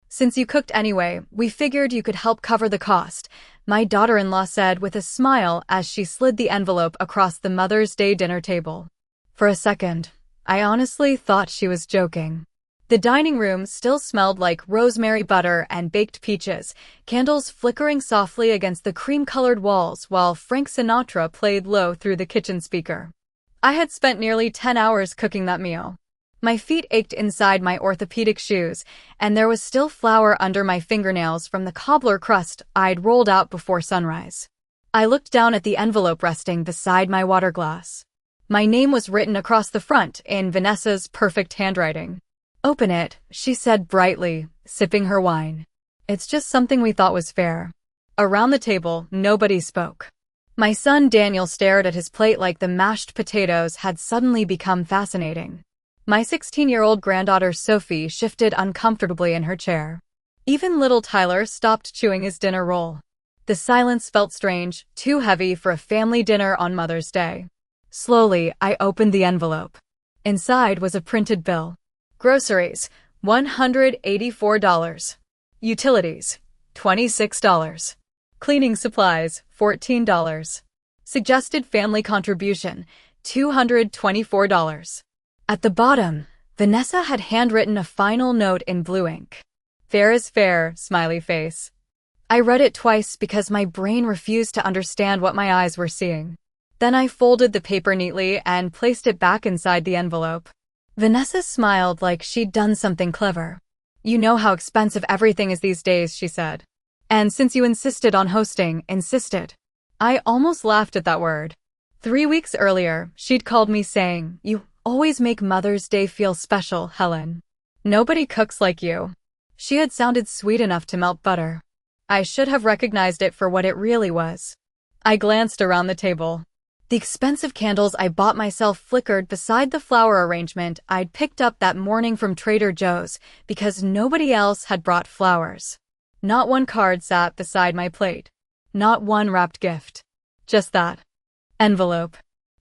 Since you cooked anyway, we figured you could help cover the cost, my daughter-in-law said with a smile as she slid the envelope across the Mother's Day dinner table. For a second, I honestly thought she was joking. The dining room still smelled like rosemary butter and baked peaches, candles flickering softly against the cream-colored walls while Frank Sinatra played low through the kitchen speaker. I had spent nearly 10 hours cooking that meal. My feet ached inside my orthopedic shoes, and there was still flour under my fingernails from the cobbler crust I'd rolled out before sunrise. I looked down at the envelope resting beside my water glass. My name was written across the front in Vanessa's perfect handwriting. "Open it," she said brightly, sipping her wine. "It's just something we thought was fair." Around the table, nobody spoke. My son Daniel stared at his plate like the mashed potatoes had suddenly become fascinating. My 16-year-old granddaughter Sophie shifted uncomfortably in her chair. Even little Tyler stopped chewing his dinner roll. The silence felt strange, too heavy for a family dinner on Mother's Day. Slowly, I opened the envelope. Inside was a printed bill. Groceries, $184. Utilities, $26. Cleaning supplies, $14. Suggested family contribution, $224. At the bottom, Vanessa had handwritten a final note in blue ink. "Fair is fair, smiley face." I read it twice because my brain refused to understand what my eyes were seeing. Then I folded the paper neatly and placed it back inside the envelope. Vanessa smiled like she'd done something clever. "You know how expensive everything is these days," she said. "And since you insisted on hosting, insisted." I almost laughed at that word. 3 weeks earlier, she'd called me saying, "You always make Mother's Day feel special, Helen. Nobody cooks like you." She had sounded sweet enough to melt butter. I should have recognized it for what it really was. I glanced around the table. The expensive candles I bought myself flickered beside the flower arrangement I'd picked up that morning from Trader Joe's because nobody else had brought flowers. Not one card sat beside my plate. Not one wrapped gift. Just that envelope.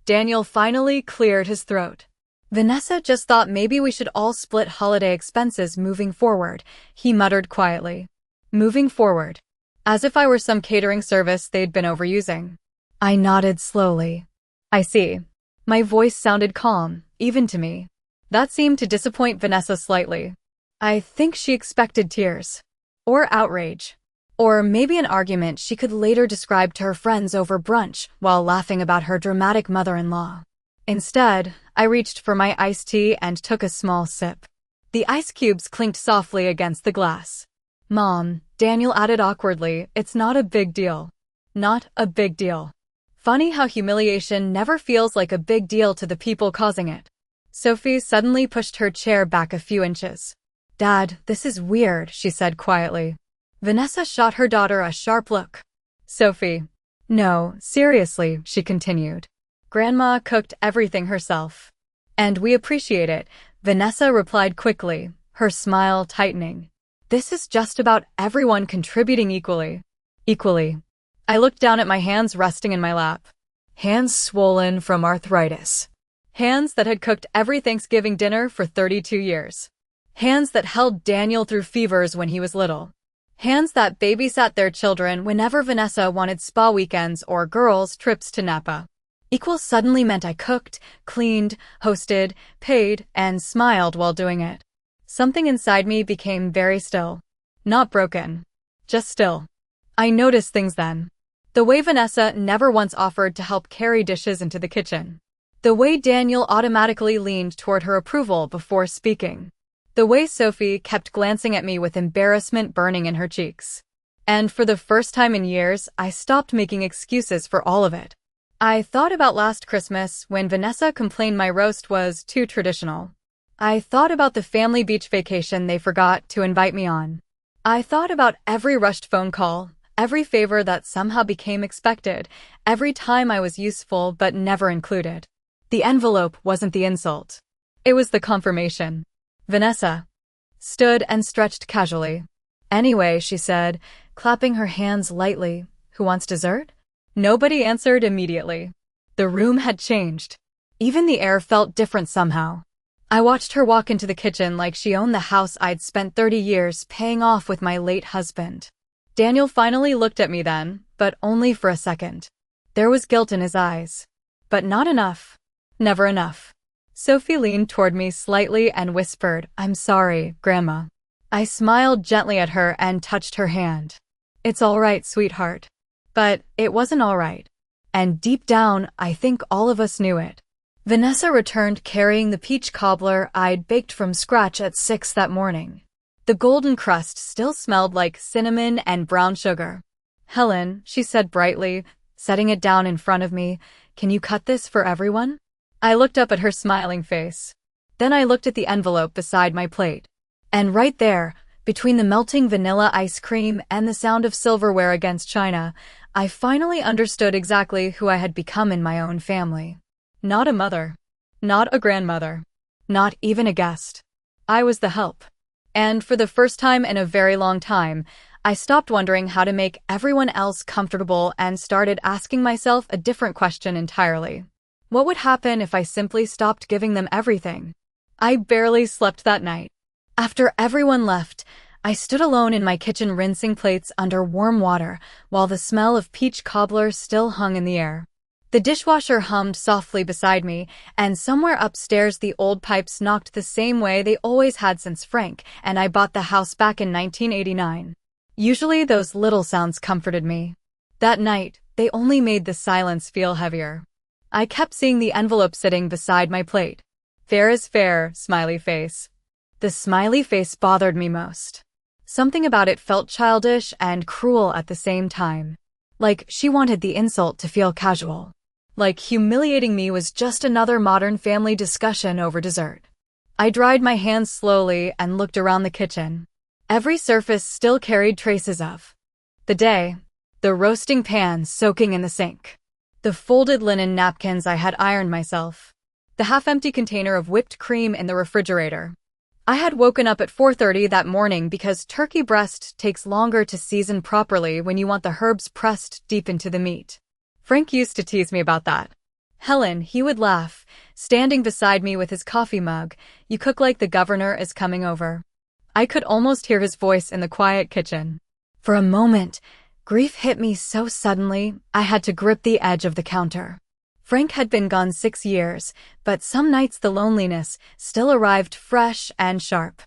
Daniel finally cleared his throat. "Vanessa just thought maybe we should all split holiday expenses moving forward," he muttered quietly. Moving forward. As if I were some catering service they'd been overusing. I nodded slowly. "I see." My voice sounded calm, even to me. That seemed to disappoint Vanessa slightly. I think she expected tears. Or outrage. Or maybe an argument she could later describe to her friends over brunch while laughing about her dramatic mother-in-law. Instead, I reached for my iced tea and took a small sip. The ice cubes clinked softly against the glass. "Mom," Daniel added awkwardly, "it's not a big deal." Not a big deal. Funny how humiliation never feels like a big deal to the people causing it. Sophie suddenly pushed her chair back a few inches. "Dad, this is weird," she said quietly. Vanessa shot her daughter a sharp look. "Sophie." "No, seriously," she continued. "Grandma cooked everything herself. And we appreciate it," Vanessa replied quickly, her smile tightening. "This is just about everyone contributing equally." Equally. I looked down at my hands resting in my lap. Hands swollen from arthritis. Hands that had cooked every Thanksgiving dinner for 32 years. Hands that held Daniel through fevers when he was little. Hands that babysat their children whenever Vanessa wanted spa weekends or girls' trips to Napa. Equal suddenly meant I cooked, cleaned, hosted, paid, and smiled while doing it. Something inside me became very still. Not broken. Just still. I noticed things then. The way Vanessa never once offered to help carry dishes into the kitchen. The way Daniel automatically leaned toward her approval before speaking. The way Sophie kept glancing at me with embarrassment burning in her cheeks. And for the first time in years, I stopped making excuses for all of it. I thought about last Christmas when Vanessa complained my roast was too traditional. I thought about the family beach vacation they forgot to invite me on. I thought about every rushed phone call, every favor that somehow became expected, every time I was useful but never included. The envelope wasn't the insult. It was the confirmation. Vanessa stood and stretched casually. "Anyway," she said, clapping her hands lightly, "who wants dessert?" Nobody answered immediately. The room had changed. Even the air felt different somehow. I watched her walk into the kitchen like she owned the house I'd spent 30 years paying off with my late husband. Daniel finally looked at me then, but only for a second. There was guilt in his eyes. But not enough. Never enough. Sophie leaned toward me slightly and whispered, "I'm sorry, Grandma." I smiled gently at her and touched her hand. "It's all right, sweetheart." But it wasn't all right. And deep down, I think all of us knew it. Vanessa returned carrying the peach cobbler I'd baked from scratch at 6 that morning. The golden crust still smelled like cinnamon and brown sugar. "Helen," she said brightly, setting it down in front of me, "can you cut this for everyone?" I looked up at her smiling face. Then I looked at the envelope beside my plate. And right there, between the melting vanilla ice cream and the sound of silverware against china, I finally understood exactly who I had become in my own family. Not a mother. Not a grandmother. Not even a guest. I was the help. And for the first time in a very long time, I stopped wondering how to make everyone else comfortable and started asking myself a different question entirely. What would happen if I simply stopped giving them everything? I barely slept that night. After everyone left, I stood alone in my kitchen rinsing plates under warm water while the smell of peach cobbler still hung in the air. The dishwasher hummed softly beside me, and somewhere upstairs the old pipes knocked the same way they always had since Frank and I bought the house back in 1989. Usually those little sounds comforted me. That night, they only made the silence feel heavier. I kept seeing the envelope sitting beside my plate. Fair is fair, smiley face. The smiley face bothered me most. Something about it felt childish and cruel at the same time. Like she wanted the insult to feel casual. Like humiliating me was just another modern family discussion over dessert. I dried my hands slowly and looked around the kitchen. Every surface still carried traces of the day. The roasting pan soaking in the sink. The folded linen napkins I had ironed myself. The half-empty container of whipped cream in the refrigerator. I had woken up at 4:30 that morning because turkey breast takes longer to season properly when you want the herbs pressed deep into the meat. Frank used to tease me about that. "Helen," he would laugh, standing beside me with his coffee mug, "you cook like the governor is coming over." I could almost hear his voice in the quiet kitchen. For a moment, grief hit me so suddenly, I had to grip the edge of the counter. Frank had been gone 6 years, but some nights the loneliness still arrived fresh and sharp.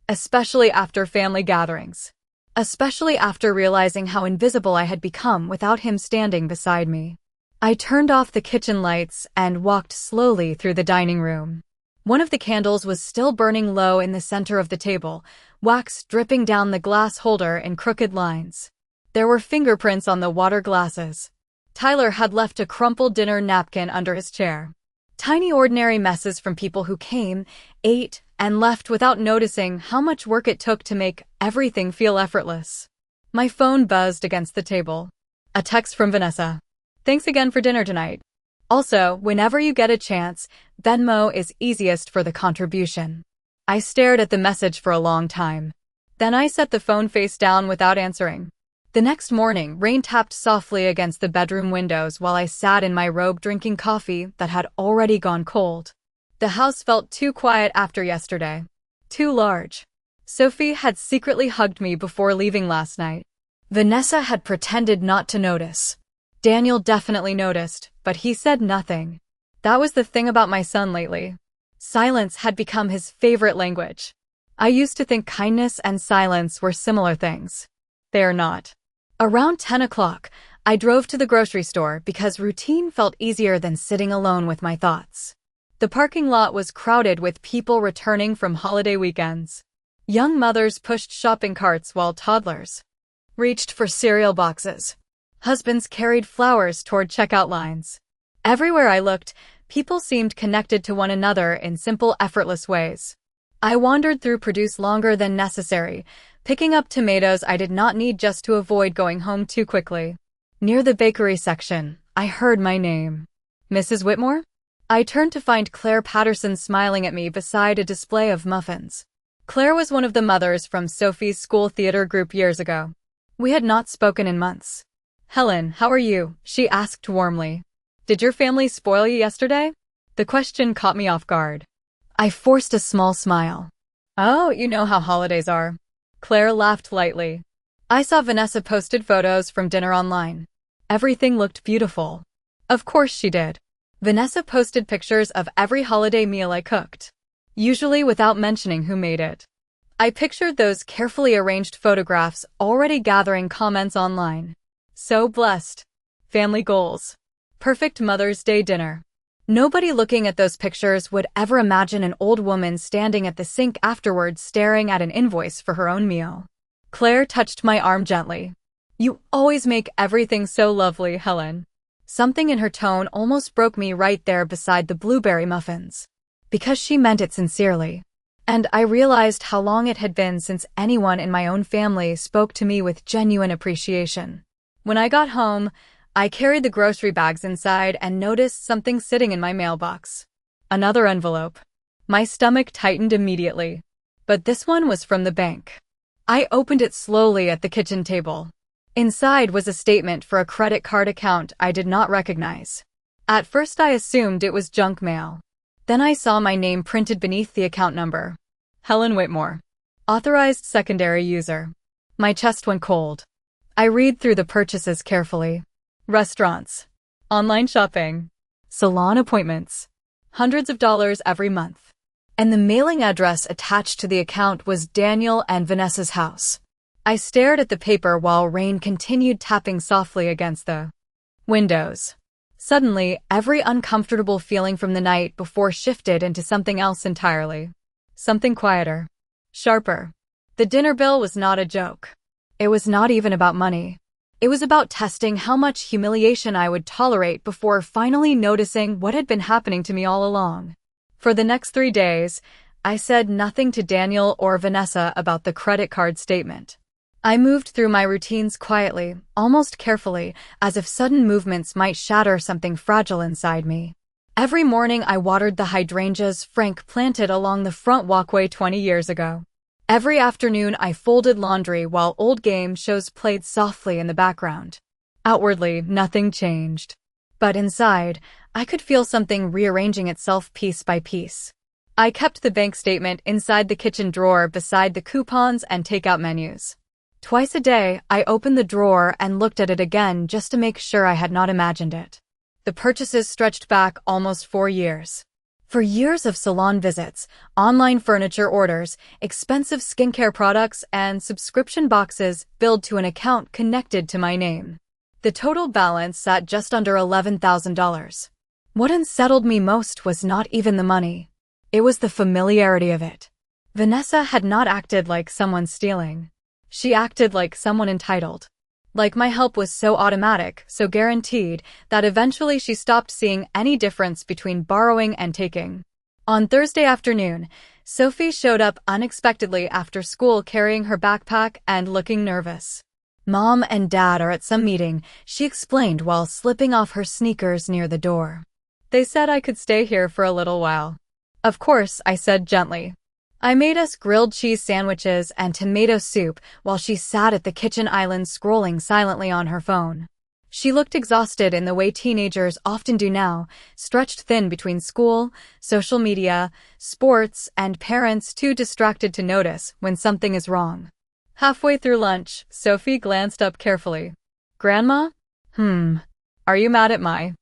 Especially after family gatherings. Especially after realizing how invisible I had become without him standing beside me. I turned off the kitchen lights and walked slowly through the dining room. One of the candles was still burning low in the center of the table, wax dripping down the glass holder in crooked lines. There were fingerprints on the water glasses. Tyler had left a crumpled dinner napkin under his chair. Tiny ordinary messes from people who came, ate, and left without noticing how much work it took to make everything feel effortless. My phone buzzed against the table. A text from Vanessa. "Thanks again for dinner tonight. Also, whenever you get a chance, Venmo is easiest for the contribution." I stared at the message for a long time. Then I set the phone face down without answering. The next morning, rain tapped softly against the bedroom windows while I sat in my robe drinking coffee that had already gone cold. The house felt too quiet after yesterday. Too large. Sophie had secretly hugged me before leaving last night. Vanessa had pretended not to notice. Daniel definitely noticed, but he said nothing. That was the thing about my son lately. Silence had become his favorite language. I used to think kindness and silence were similar things. They are not. Around 10 o'clock, I drove to the grocery store because routine felt easier than sitting alone with my thoughts. The parking lot was crowded with people returning from holiday weekends. Young mothers pushed shopping carts while toddlers reached for cereal boxes. Husbands carried flowers toward checkout lines. Everywhere I looked, people seemed connected to one another in simple, effortless ways. I wandered through produce longer than necessary, picking up tomatoes I did not need just to avoid going home too quickly. Near the bakery section, I heard my name. "Mrs. Whitmore?" I turned to find Claire Patterson smiling at me beside a display of muffins. Claire was one of the mothers from Sophie's school theater group years ago. We had not spoken in months. "Helen, how are you?" she asked warmly. "Did your family spoil you yesterday?" The question caught me off guard. I forced a small smile. Oh, you know how holidays are. Claire laughed lightly. I saw Vanessa posted photos from dinner online. Everything looked beautiful. Of course she did. Vanessa posted pictures of every holiday meal I cooked, usually without mentioning who made it. I pictured those carefully arranged photographs already gathering comments online. So blessed. Family goals. Perfect Mother's Day dinner. Nobody looking at those pictures would ever imagine an old woman standing at the sink afterwards staring at an invoice for her own meal. Claire touched my arm gently. You always make everything so lovely, Helen. Something in her tone almost broke me right there beside the blueberry muffins. Because she meant it sincerely. And I realized how long it had been since anyone in my own family spoke to me with genuine appreciation. When I got home, I carried the grocery bags inside and noticed something sitting in my mailbox. Another envelope. My stomach tightened immediately. But this one was from the bank. I opened it slowly at the kitchen table. Inside was a statement for a credit card account I did not recognize. At first I assumed it was junk mail. Then I saw my name printed beneath the account number. Helen Whitmore. Authorized secondary user. My chest went cold. I read through the purchases carefully. Restaurants. Online shopping. Salon appointments. Hundreds of dollars every month. And the mailing address attached to the account was Daniel and Vanessa's house. I stared at the paper while rain continued tapping softly against the windows. Suddenly, every uncomfortable feeling from the night before shifted into something else entirely. Something quieter. Sharper. The dinner bill was not a joke. It was not even about money. It was about testing how much humiliation I would tolerate before finally noticing what had been happening to me all along. For the next 3 days, I said nothing to Daniel or Vanessa about the credit card statement. I moved through my routines quietly, almost carefully, as if sudden movements might shatter something fragile inside me. Every morning I watered the hydrangeas Frank planted along the front walkway 20 years ago. Every afternoon I folded laundry while old game shows played softly in the background. Outwardly, nothing changed. But inside, I could feel something rearranging itself piece by piece. I kept the bank statement inside the kitchen drawer beside the coupons and takeout menus. Twice a day, I opened the drawer and looked at it again just to make sure I had not imagined it. The purchases stretched back almost 4 years. For years of salon visits, online furniture orders, expensive skincare products, and subscription boxes billed to an account connected to my name. The total balance sat just under $11,000. What unsettled me most was not even the money. It was the familiarity of it. Vanessa had not acted like someone stealing. She acted like someone entitled. Like my help was so automatic, so guaranteed, that eventually she stopped seeing any difference between borrowing and taking. On Thursday afternoon, Sophie showed up unexpectedly after school carrying her backpack and looking nervous. Mom and Dad are at some meeting, she explained while slipping off her sneakers near the door. They said I could stay here for a little while. Of course, I said gently. I made us grilled cheese sandwiches and tomato soup while she sat at the kitchen island scrolling silently on her phone. She looked exhausted in the way teenagers often do now, stretched thin between school, social media, sports, and parents too distracted to notice when something is wrong. Halfway through lunch, Sophie glanced up carefully. Grandma? Are you mad at my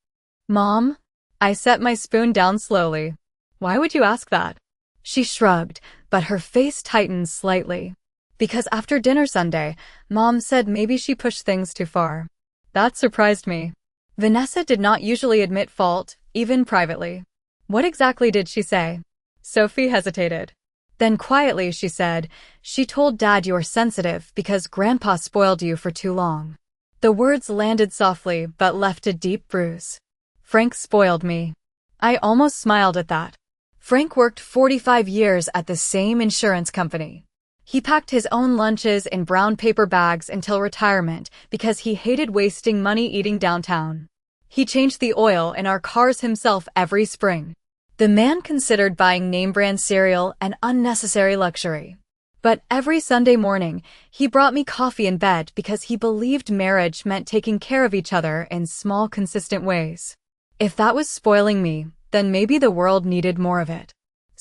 mom? I set my spoon down slowly. Why would you ask that? She shrugged, but her face tightened slightly. Because after dinner Sunday, Mom said maybe she pushed things too far. That surprised me. Vanessa did not usually admit fault, even privately. What exactly did she say? Sophie hesitated. Then quietly she said, she told Dad you were sensitive because Grandpa spoiled you for too long. The words landed softly but left a deep bruise. Frank spoiled me. I almost smiled at that. Frank worked 45 years at the same insurance company. He packed his own lunches in brown paper bags until retirement because he hated wasting money eating downtown. He changed the oil in our cars himself every spring. The man considered buying name-brand cereal an unnecessary luxury. But every Sunday morning, he brought me coffee in bed because he believed marriage meant taking care of each other in small, consistent ways. If that was spoiling me, then maybe the world needed more of it.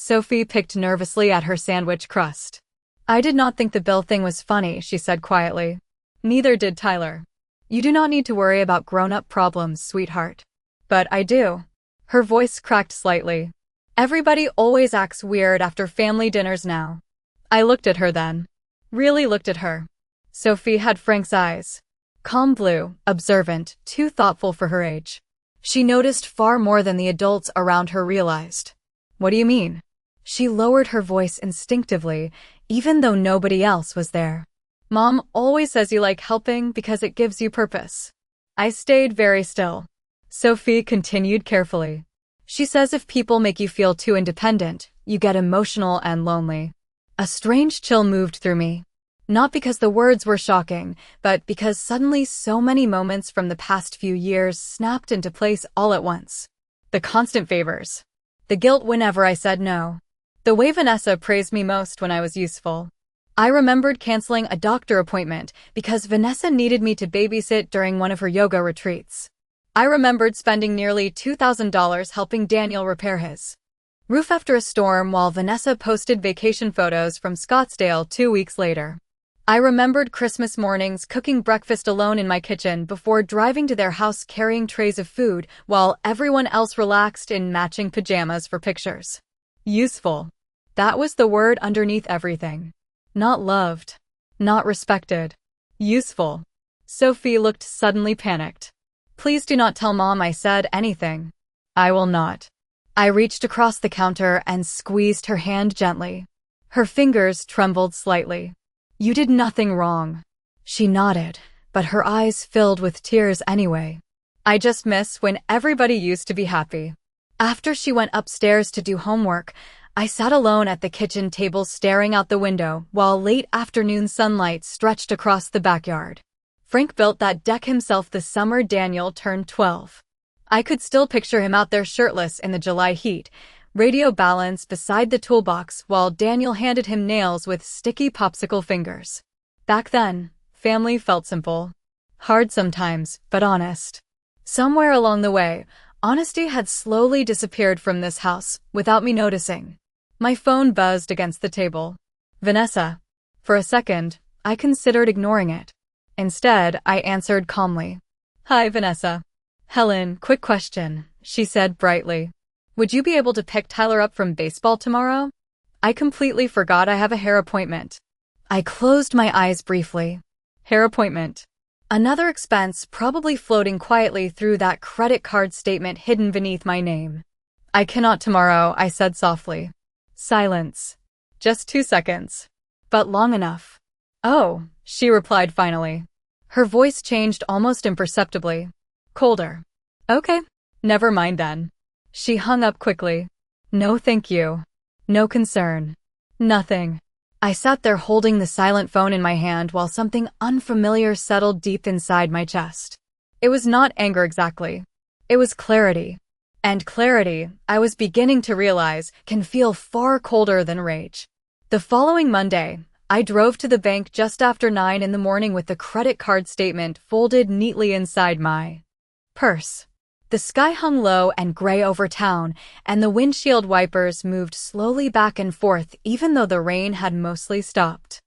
Sophie picked nervously at her sandwich crust. I did not think the bill thing was funny, she said quietly. Neither did Tyler. You do not need to worry about grown-up problems, sweetheart. But I do. Her voice cracked slightly. Everybody always acts weird after family dinners now. I looked at her then. Really looked at her. Sophie had Frank's eyes. Calm blue, observant, too thoughtful for her age. She noticed far more than the adults around her realized. What do you mean? She lowered her voice instinctively, even though nobody else was there. Mom always says you like helping because it gives you purpose. I stayed very still. Sophie continued carefully. She says if people make you feel too independent, you get emotional and lonely. A strange chill moved through me. Not because the words were shocking, but because suddenly so many moments from the past few years snapped into place all at once. The constant favors. The guilt whenever I said no. The way Vanessa praised me most when I was useful. I remembered canceling a doctor appointment because Vanessa needed me to babysit during one of her yoga retreats. I remembered spending nearly $2,000 helping Daniel repair his roof after a storm while Vanessa posted vacation photos from Scottsdale 2 weeks later. I remembered Christmas mornings cooking breakfast alone in my kitchen before driving to their house carrying trays of food while everyone else relaxed in matching pajamas for pictures. Useful. That was the word underneath everything. Not loved. Not respected. Useful. Sophie looked suddenly panicked. Please do not tell Mom I said anything. I will not. I reached across the counter and squeezed her hand gently. Her fingers trembled slightly. You did nothing wrong. She nodded, but her eyes filled with tears anyway. I just miss when everybody used to be happy. After she went upstairs to do homework, I sat alone at the kitchen table staring out the window while late afternoon sunlight stretched across the backyard. Frank built that deck himself the summer Daniel turned 12. I could still picture him out there shirtless in the July heat, radio balanced beside the toolbox while Daniel handed him nails with sticky popsicle fingers. Back then, family felt simple. Hard sometimes, but honest. Somewhere along the way, honesty had slowly disappeared from this house, without me noticing. My phone buzzed against the table. Vanessa. For a second, I considered ignoring it. Instead, I answered calmly. Hi, Vanessa. Helen, quick question, she said brightly. Would you be able to pick Tyler up from baseball tomorrow? I completely forgot I have a hair appointment. I closed my eyes briefly. Hair appointment. Another expense probably floating quietly through that credit card statement hidden beneath my name. I cannot tomorrow, I said softly. Silence. Just 2 seconds. But long enough. Oh, she replied finally. Her voice changed almost imperceptibly. Colder. Okay. Never mind then. She hung up quickly. No thank you. No concern. Nothing. I sat there holding the silent phone in my hand while something unfamiliar settled deep inside my chest. It was not anger exactly. It was clarity. And clarity, I was beginning to realize, can feel far colder than rage. The following Monday, I drove to the bank just after 9 in the morning with the credit card statement folded neatly inside my purse. The sky hung low and gray over town, and the windshield wipers moved slowly back and forth even though the rain had mostly stopped.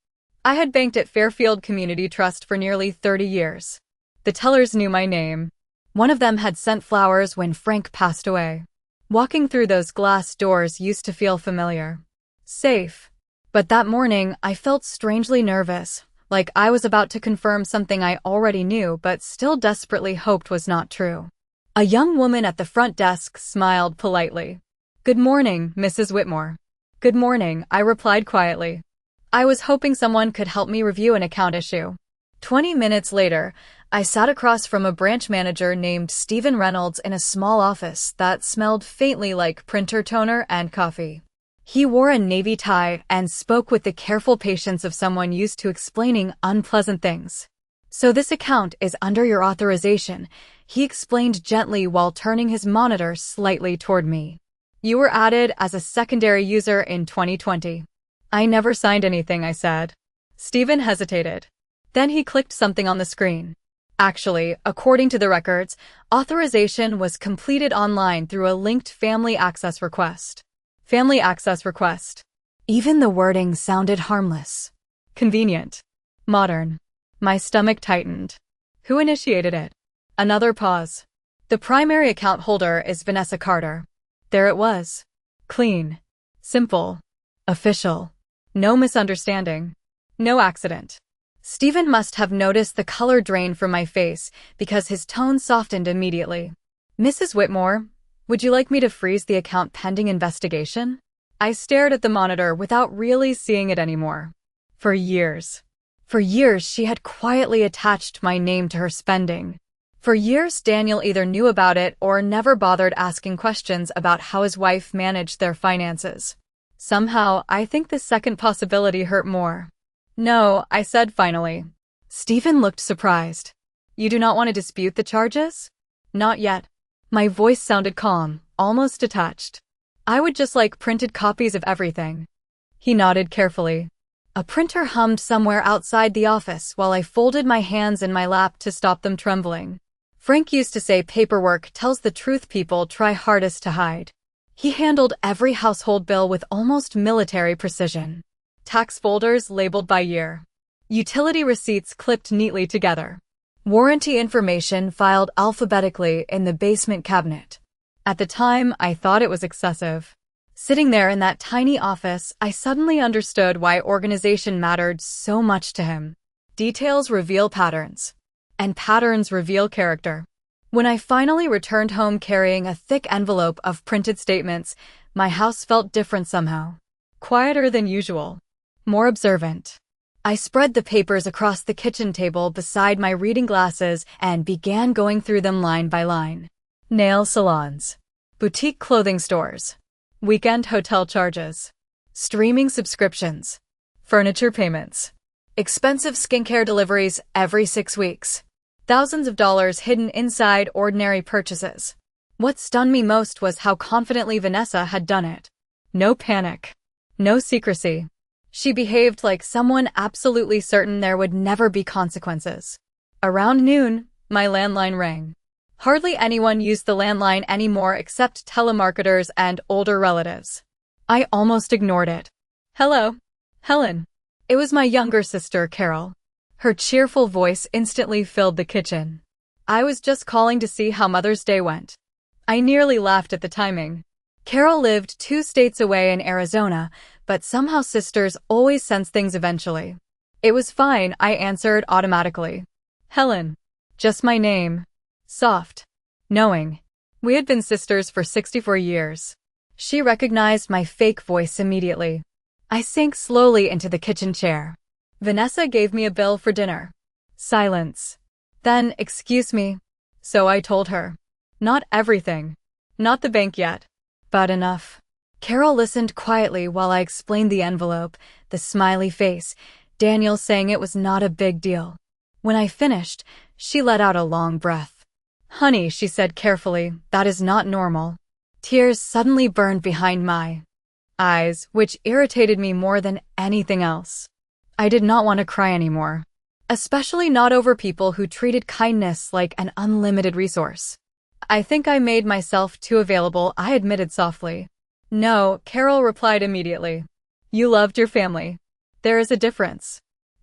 I had banked at Fairfield Community Trust for nearly 30 years. The tellers knew my name. One of them had sent flowers when Frank passed away. Walking through those glass doors used to feel familiar. Safe. But that morning, I felt strangely nervous, like I was about to confirm something I already knew but still desperately hoped was not true. A young woman at the front desk smiled politely. Good morning, Mrs. Whitmore. Good morning, I replied quietly. I was hoping someone could help me review an account issue. 20 minutes later, I sat across from a branch manager named Stephen Reynolds in a small office that smelled faintly like printer toner and coffee. He wore a navy tie and spoke with the careful patience of someone used to explaining unpleasant things. So this account is under your authorization, he explained gently while turning his monitor slightly toward me. You were added as a secondary user in 2020. I never signed anything, I said. Stephen hesitated. Then he clicked something on the screen. Actually, according to the records, authorization was completed online through a linked family access request. Family access request. Even the wording sounded harmless. Convenient. Modern. My stomach tightened. Who initiated it? Another pause. The primary account holder is Vanessa Carter. There it was. Clean. Simple. Official. No misunderstanding. No accident. Stephen must have noticed the color drain from my face because his tone softened immediately. Mrs. Whitmore, would you like me to freeze the account pending investigation? I stared at the monitor without really seeing it anymore. For years, she had quietly attached my name to her spending. For years, Daniel either knew about it or never bothered asking questions about how his wife managed their finances. Somehow, I think the second possibility hurt more. No, I said finally. Stephen looked surprised. You do not want to dispute the charges? Not yet. My voice sounded calm, almost detached. I would just like printed copies of everything. He nodded carefully. A printer hummed somewhere outside the office while I folded my hands in my lap to stop them trembling. Frank used to say paperwork tells the truth people try hardest to hide. He handled every household bill with almost military precision. Tax folders labeled by year. Utility receipts clipped neatly together. Warranty information filed alphabetically in the basement cabinet. At the time, I thought it was excessive. Sitting there in that tiny office, I suddenly understood why organization mattered so much to him. Details reveal patterns. And patterns reveal character. When I finally returned home carrying a thick envelope of printed statements, my house felt different somehow. Quieter than usual. More observant. I spread the papers across the kitchen table beside my reading glasses and began going through them line by line. Nail salons. Boutique clothing stores. Weekend hotel charges. Streaming subscriptions. Furniture payments. Expensive skincare deliveries every 6 weeks. Thousands of dollars hidden inside ordinary purchases. What stunned me most was how confidently Vanessa had done it. No panic. No secrecy. She behaved like someone absolutely certain there would never be consequences. Around noon, my landline rang. Hardly anyone used the landline anymore except telemarketers and older relatives. I almost ignored it. Hello, Helen. It was my younger sister, Carol. Her cheerful voice instantly filled the kitchen. I was just calling to see how Mother's Day went. I nearly laughed at the timing. Carol lived 2 states away in Arizona, but somehow sisters always sense things eventually. It was fine, I answered automatically. Helen. Just my name. Soft. Knowing. We had been sisters for 64 years. She recognized my fake voice immediately. I sank slowly into the kitchen chair. Vanessa gave me a bill for dinner. Silence. Then, excuse me. So I told her. Not everything. Not the bank yet. But enough. Carol listened quietly while I explained the envelope, the smiley face, Daniel saying it was not a big deal. When I finished, she let out a long breath. Honey, she said carefully, that is not normal. Tears suddenly burned behind my eyes, which irritated me more than anything else. I did not want to cry anymore. Especially not over people who treated kindness like an unlimited resource. I think I made myself too available, I admitted softly. No, Carol replied immediately. You loved your family. There is a difference.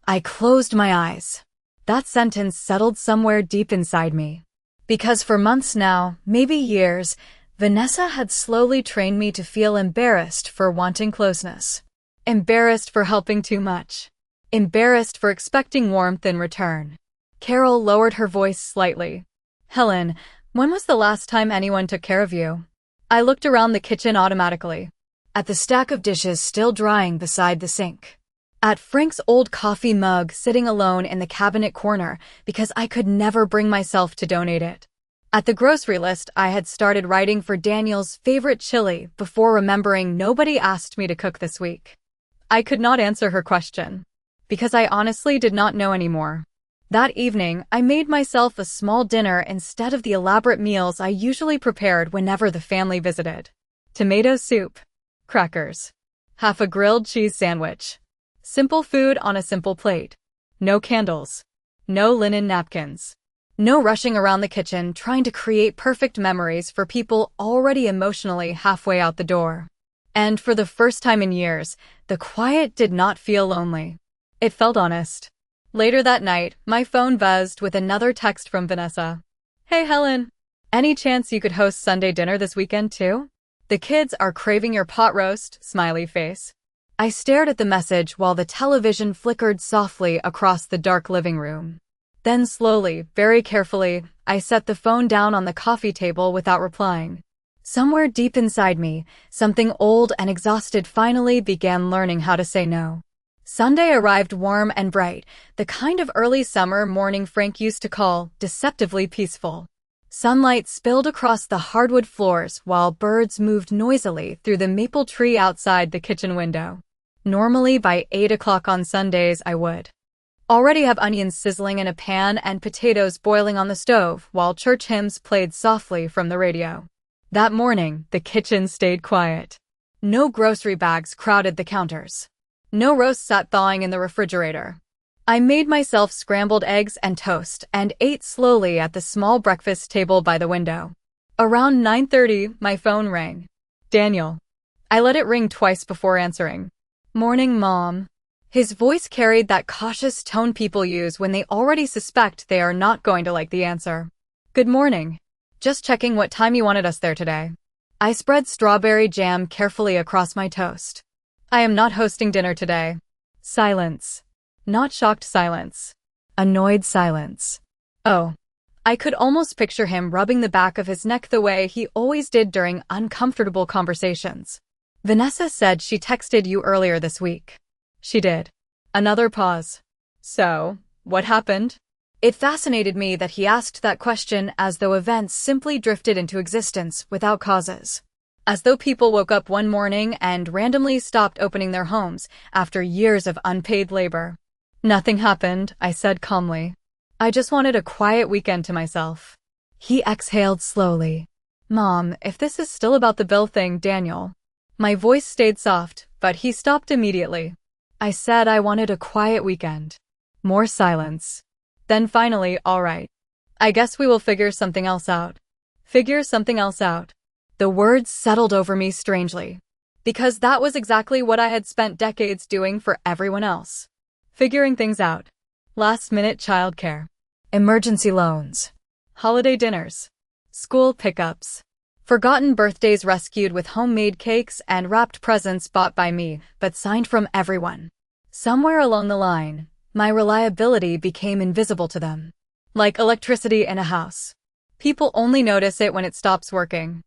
I closed my eyes. That sentence settled somewhere deep inside me. Because for months now, maybe years, Vanessa had slowly trained me to feel embarrassed for wanting closeness. Embarrassed for helping too much. Embarrassed for expecting warmth in return. Carol lowered her voice slightly. Helen, when was the last time anyone took care of you? I looked around the kitchen automatically. At the stack of dishes still drying beside the sink. At Frank's old coffee mug sitting alone in the cabinet corner because I could never bring myself to donate it. At the grocery list I had started writing for Daniel's favorite chili before remembering nobody asked me to cook this week. I could not answer her question. Because I honestly did not know anymore. That evening, I made myself a small dinner instead of the elaborate meals I usually prepared whenever the family visited. Tomato soup. Crackers. Half a grilled cheese sandwich. Simple food on a simple plate. No candles. No linen napkins. No rushing around the kitchen trying to create perfect memories for people already emotionally halfway out the door. And for the first time in years, the quiet did not feel lonely. It felt honest. Later that night, my phone buzzed with another text from Vanessa. "Hey Helen, any chance you could host Sunday dinner this weekend too? The kids are craving your pot roast, smiley face." I stared at the message while the television flickered softly across the dark living room. Then slowly, very carefully, I set the phone down on the coffee table without replying. Somewhere deep inside me, something old and exhausted finally began learning how to say no. Sunday arrived warm and bright, the kind of early summer morning Frank used to call deceptively peaceful. Sunlight spilled across the hardwood floors while birds moved noisily through the maple tree outside the kitchen window. Normally by 8 o'clock on Sundays I would already have onions sizzling in a pan and potatoes boiling on the stove while church hymns played softly from the radio. That morning, the kitchen stayed quiet. No grocery bags crowded the counters. No roast sat thawing in the refrigerator. I made myself scrambled eggs and toast and ate slowly at the small breakfast table by the window. Around 9:30, my phone rang. "Daniel." I let it ring twice before answering. "Morning, Mom." His voice carried that cautious tone people use when they already suspect they are not going to like the answer. "Good morning. Just checking what time you wanted us there today." I spread strawberry jam carefully across my toast. "I am not hosting dinner today." Silence. Not shocked silence. Annoyed silence. Oh. I could almost picture him rubbing the back of his neck the way he always did during uncomfortable conversations. "Vanessa said she texted you earlier this week." "She did." Another pause. "So, what happened?" It fascinated me that he asked that question as though events simply drifted into existence without causes. As though people woke up one morning and randomly stopped opening their homes after years of unpaid labor. "Nothing happened," I said calmly. "I just wanted a quiet weekend to myself." He exhaled slowly. "Mom, if this is still about the bill thing, Daniel." My voice stayed soft, but he stopped immediately. "I said I wanted a quiet weekend." More silence. Then finally, "All right. I guess we will figure something else out." Figure something else out. The words settled over me strangely. Because that was exactly what I had spent decades doing for everyone else. Figuring things out. Last-minute childcare. Emergency loans. Holiday dinners. School pickups. Forgotten birthdays rescued with homemade cakes and wrapped presents bought by me, but signed from everyone. Somewhere along the line, my reliability became invisible to them. Like electricity in a house. People only notice it when it stops working.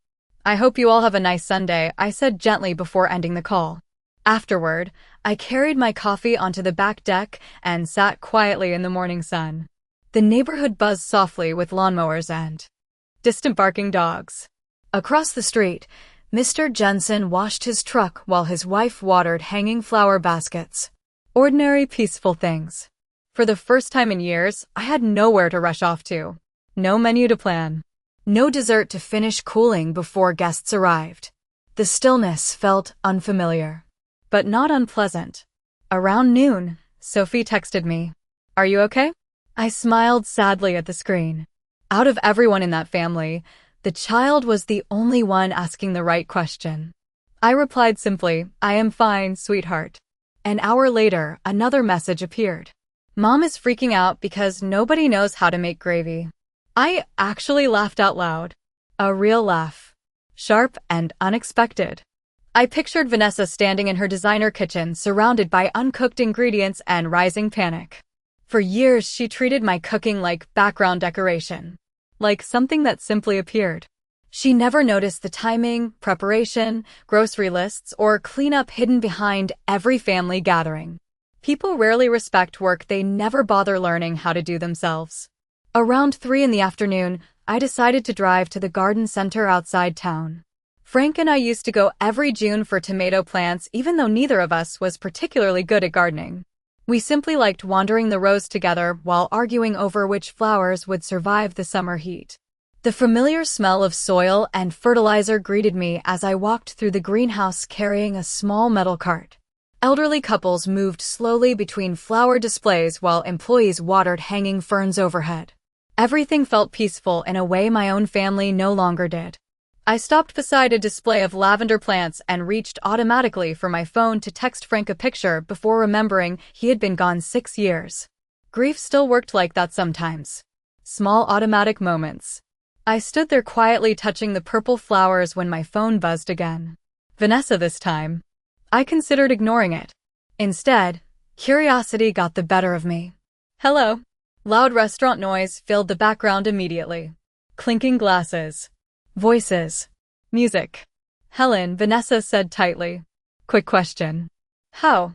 "I hope you all have a nice Sunday," I said gently before ending the call. Afterward, I carried my coffee onto the back deck and sat quietly in the morning sun. The neighborhood buzzed softly with lawnmowers and distant barking dogs. Across the street, Mr. Jensen washed his truck while his wife watered hanging flower baskets. Ordinary, peaceful things. For the first time in years, I had nowhere to rush off to. No menu to plan. No dessert to finish cooling before guests arrived. The stillness felt unfamiliar, but not unpleasant. Around noon, Sophie texted me. "Are you okay?" I smiled sadly at the screen. Out of everyone in that family, the child was the only one asking the right question. I replied simply, "I am fine, sweetheart." An hour later, another message appeared. "Mom is freaking out because nobody knows how to make gravy." I actually laughed out loud. A real laugh. Sharp and unexpected. I pictured Vanessa standing in her designer kitchen surrounded by uncooked ingredients and rising panic. For years, she treated my cooking like background decoration. Like something that simply appeared. She never noticed the timing, preparation, grocery lists, or cleanup hidden behind every family gathering. People rarely respect work they never bother learning how to do themselves. Around 3 in the afternoon, I decided to drive to the garden center outside town. Frank and I used to go every June for tomato plants even though neither of us was particularly good at gardening. We simply liked wandering the rows together while arguing over which flowers would survive the summer heat. The familiar smell of soil and fertilizer greeted me as I walked through the greenhouse carrying a small metal cart. Elderly couples moved slowly between flower displays while employees watered hanging ferns overhead. Everything felt peaceful in a way my own family no longer did. I stopped beside a display of lavender plants and reached automatically for my phone to text Frank a picture before remembering he had been gone 6 years. Grief still worked like that sometimes. Small automatic moments. I stood there quietly touching the purple flowers when my phone buzzed again. Vanessa this time. I considered ignoring it. Instead, curiosity got the better of me. Hello. Loud restaurant noise filled the background immediately. Clinking glasses. Voices. Music. Helen, Vanessa said tightly. Quick question. How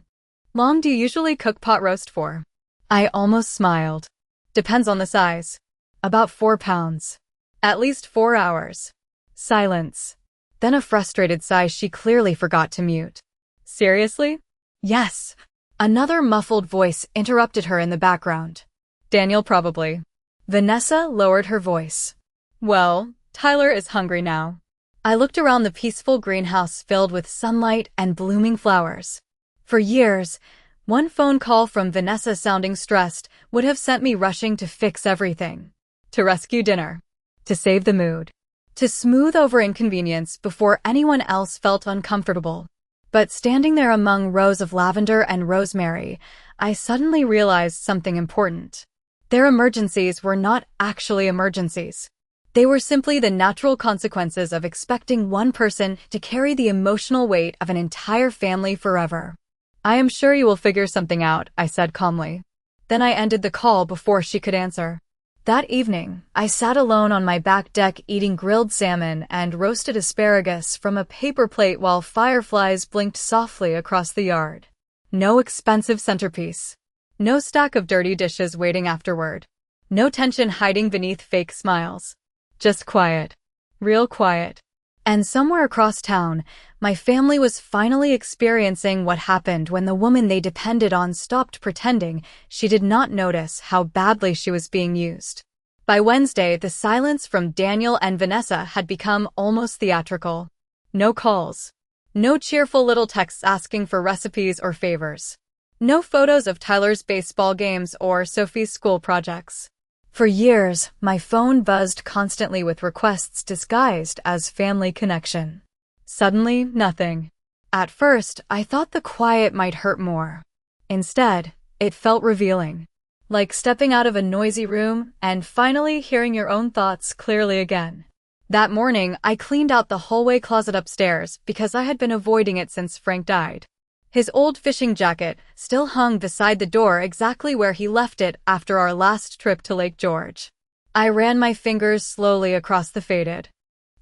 long do you usually cook pot roast for? I almost smiled. Depends on the size. About 4 pounds. At least 4 hours. Silence. Then a frustrated sigh she clearly forgot to mute. Seriously? Yes. Another muffled voice interrupted her in the background. Daniel probably. Vanessa lowered her voice. Well, Tyler is hungry now. I looked around the peaceful greenhouse filled with sunlight and blooming flowers. For years, one phone call from Vanessa sounding stressed would have sent me rushing to fix everything. To rescue dinner. To save the mood. To smooth over inconvenience before anyone else felt uncomfortable. But standing there among rows of lavender and rosemary, I suddenly realized something important. Their emergencies were not actually emergencies. They were simply the natural consequences of expecting one person to carry the emotional weight of an entire family forever. I am sure you will figure something out, I said calmly. Then I ended the call before she could answer. That evening, I sat alone on my back deck eating grilled salmon and roasted asparagus from a paper plate while fireflies blinked softly across the yard. No expensive centerpiece. No stack of dirty dishes waiting afterward. No tension hiding beneath fake smiles. Just quiet. Real quiet. And somewhere across town, my family was finally experiencing what happened when the woman they depended on stopped pretending she did not notice how badly she was being used. By Wednesday, the silence from Daniel and Vanessa had become almost theatrical. No calls. No cheerful little texts asking for recipes or favors. No photos of Tyler's baseball games or Sophie's school projects. For years, my phone buzzed constantly with requests disguised as family connection. Suddenly, nothing. At first, I thought the quiet might hurt more. Instead, it felt revealing. Like stepping out of a noisy room and finally hearing your own thoughts clearly again. That morning, I cleaned out the hallway closet upstairs because I had been avoiding it since Frank died. His old fishing jacket still hung beside the door exactly where he left it after our last trip to Lake George. I ran my fingers slowly across the faded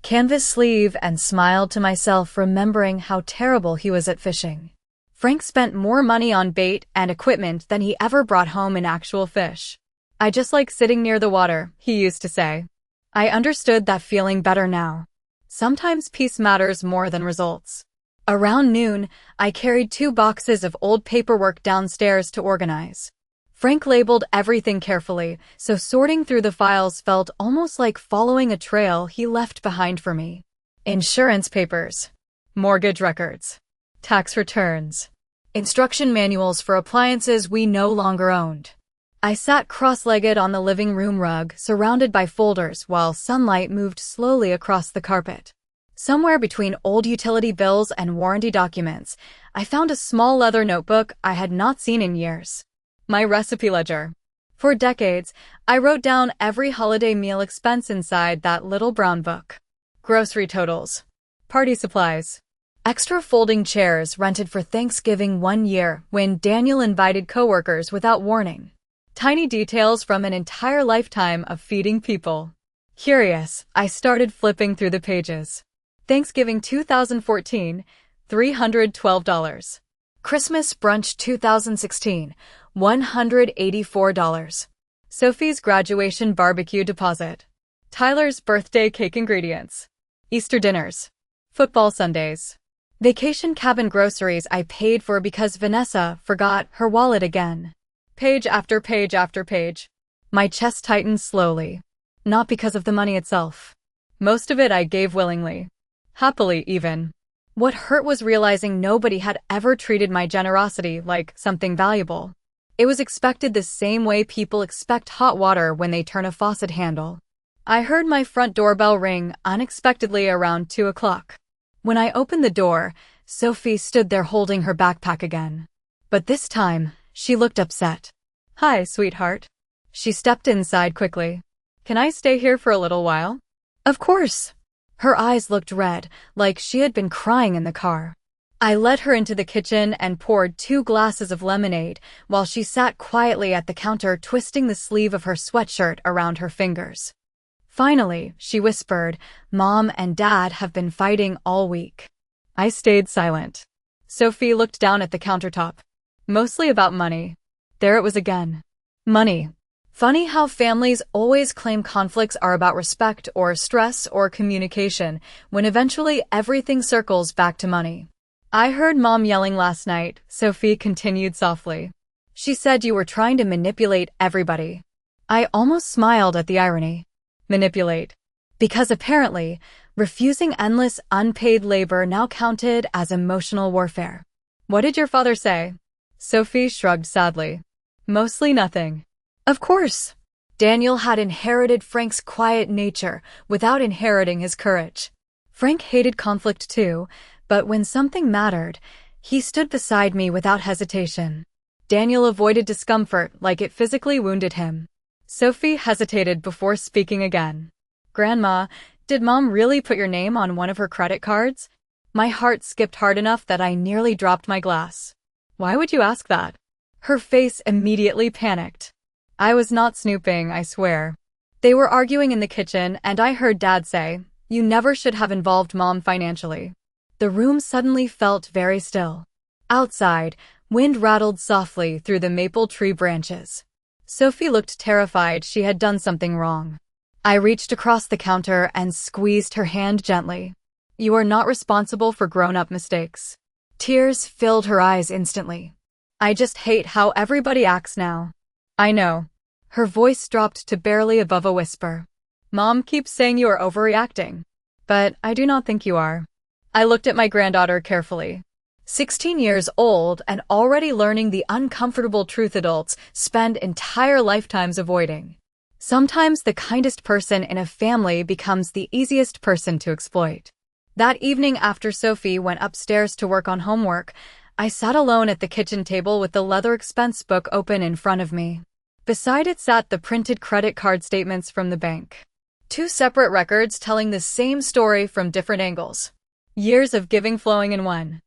canvas sleeve and smiled to myself, remembering how terrible he was at fishing. Frank spent more money on bait and equipment than he ever brought home in actual fish. I just like sitting near the water, he used to say. I understood that feeling better now. Sometimes peace matters more than results. Around noon, I carried 2 boxes of old paperwork downstairs to organize. Frank labeled everything carefully, so sorting through the files felt almost like following a trail he left behind for me. Insurance papers. Mortgage records. Tax returns. Instruction manuals for appliances we no longer owned. I sat cross-legged on the living room rug, surrounded by folders while sunlight moved slowly across the carpet. Somewhere between old utility bills and warranty documents, I found a small leather notebook I had not seen in years. My recipe ledger. For decades, I wrote down every holiday meal expense inside that little brown book. Grocery totals. Party supplies. Extra folding chairs rented for Thanksgiving one year when Daniel invited coworkers without warning. Tiny details from an entire lifetime of feeding people. Curious, I started flipping through the pages. Thanksgiving 2014, $312. Christmas brunch 2016, $184. Sophie's graduation barbecue deposit. Tyler's birthday cake ingredients. Easter dinners. Football Sundays. Vacation cabin groceries I paid for because Vanessa forgot her wallet again. Page after page after page. My chest tightened slowly. Not because of the money itself. Most of it I gave willingly. Happily, even. What hurt was realizing nobody had ever treated my generosity like something valuable. It was expected the same way people expect hot water when they turn a faucet handle. I heard my front doorbell ring unexpectedly around 2 o'clock. When I opened the door, Sophie stood there holding her backpack again. But this time, she looked upset. "Hi, sweetheart." She stepped inside quickly. "Can I stay here for a little while?" "Of course." Her eyes looked red, like she had been crying in the car. I led her into the kitchen and poured 2 glasses of lemonade while she sat quietly at the counter twisting the sleeve of her sweatshirt around her fingers. Finally, she whispered, "Mom and Dad have been fighting all week." I stayed silent. Sophie looked down at the countertop. Mostly about money. There it was again. Money. Funny how families always claim conflicts are about respect or stress or communication, when eventually everything circles back to money. "I heard Mom yelling last night," Sophie continued softly. "She said you were trying to manipulate everybody." I almost smiled at the irony. Manipulate. Because apparently, refusing endless unpaid labor now counted as emotional warfare. "What did your father say?" Sophie shrugged sadly. "Mostly nothing." Of course. Daniel had inherited Frank's quiet nature without inheriting his courage. Frank hated conflict too, but when something mattered, he stood beside me without hesitation. Daniel avoided discomfort like it physically wounded him. Sophie hesitated before speaking again. "Grandma, did Mom really put your name on one of her credit cards?" My heart skipped hard enough that I nearly dropped my glass. "Why would you ask that?" Her face immediately panicked. I was not snooping, I swear. They were arguing in the kitchen and I heard Dad say, "You never should have involved Mom financially." The room suddenly felt very still. Outside, wind rattled softly through the maple tree branches. Sophie looked terrified she had done something wrong. I reached across the counter and squeezed her hand gently. "You are not responsible for grown-up mistakes." Tears filled her eyes instantly. "I just hate how everybody acts now." "I know." Her voice dropped to barely above a whisper. "Mom keeps saying you are overreacting. But I do not think you are." I looked at my granddaughter carefully. 16 years old and already learning the uncomfortable truth adults spend entire lifetimes avoiding. Sometimes the kindest person in a family becomes the easiest person to exploit. That evening after Sophie went upstairs to work on homework, I sat alone at the kitchen table with the leather expense book open in front of me. Beside it sat the printed credit card statements from the bank. 2 separate records telling the same story from different angles. Years of giving flowing in one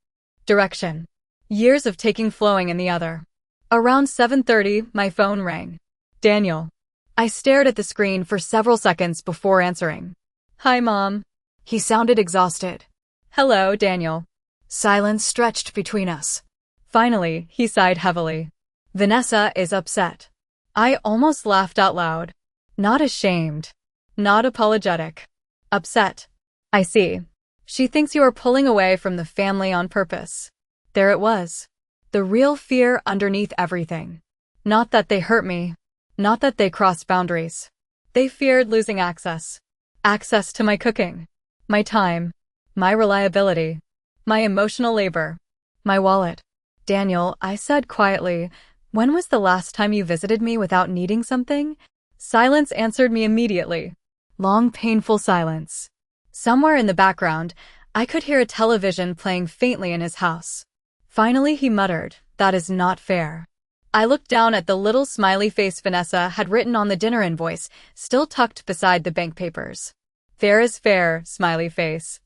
direction. Years of taking flowing in the other. Around 7:30, my phone rang. "Daniel." I stared at the screen for several seconds before answering. "Hi, Mom." He sounded exhausted. "Hello, Daniel." Silence stretched between us. Finally, he sighed heavily. "Vanessa is upset." I almost laughed out loud. Not ashamed. Not apologetic. Upset. "I see. She thinks you are pulling away from the family on purpose." There it was. The real fear underneath everything. Not that they hurt me. Not that they crossed boundaries. They feared losing access. Access to my cooking. My time. My reliability. My emotional labor. My wallet. "Daniel," I said quietly, "when was the last time you visited me without needing something?" Silence answered me immediately. Long, painful silence. Somewhere in the background, I could hear a television playing faintly in his house. Finally he muttered, "That is not fair." I looked down at the little smiley face Vanessa had written on the dinner invoice, still tucked beside the bank papers. "Fair is fair, smiley face."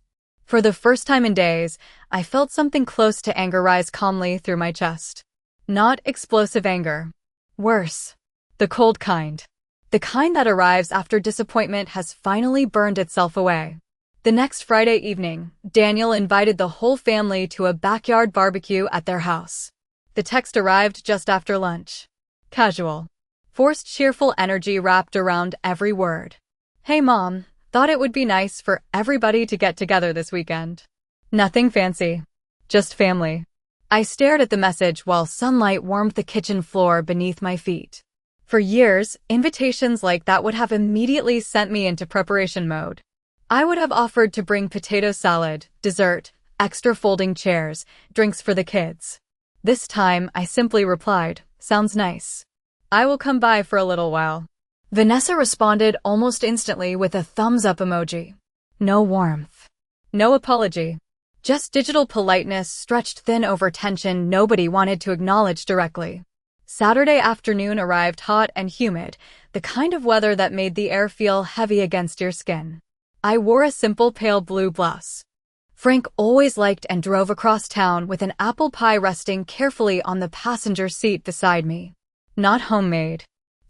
For the first time in days, I felt something close to anger rise calmly through my chest. Not explosive anger. Worse. The cold kind. The kind that arrives after disappointment has finally burned itself away. The next Friday evening, Daniel invited the whole family to a backyard barbecue at their house. The text arrived just after lunch. Casual. Forced cheerful energy wrapped around every word. "Hey Mom, thought it would be nice for everybody to get together this weekend. Nothing fancy. Just family." I stared at the message while sunlight warmed the kitchen floor beneath my feet. For years, invitations like that would have immediately sent me into preparation mode. I would have offered to bring potato salad, dessert, extra folding chairs, drinks for the kids. This time, I simply replied, "Sounds nice. I will come by for a little while." Vanessa responded almost instantly with a thumbs-up emoji. No warmth. No apology. Just digital politeness stretched thin over tension nobody wanted to acknowledge directly. Saturday afternoon arrived hot and humid, the kind of weather that made the air feel heavy against your skin. I wore a simple pale blue blouse. Frank always liked and drove across town with an apple pie resting carefully on the passenger seat beside me. Not homemade.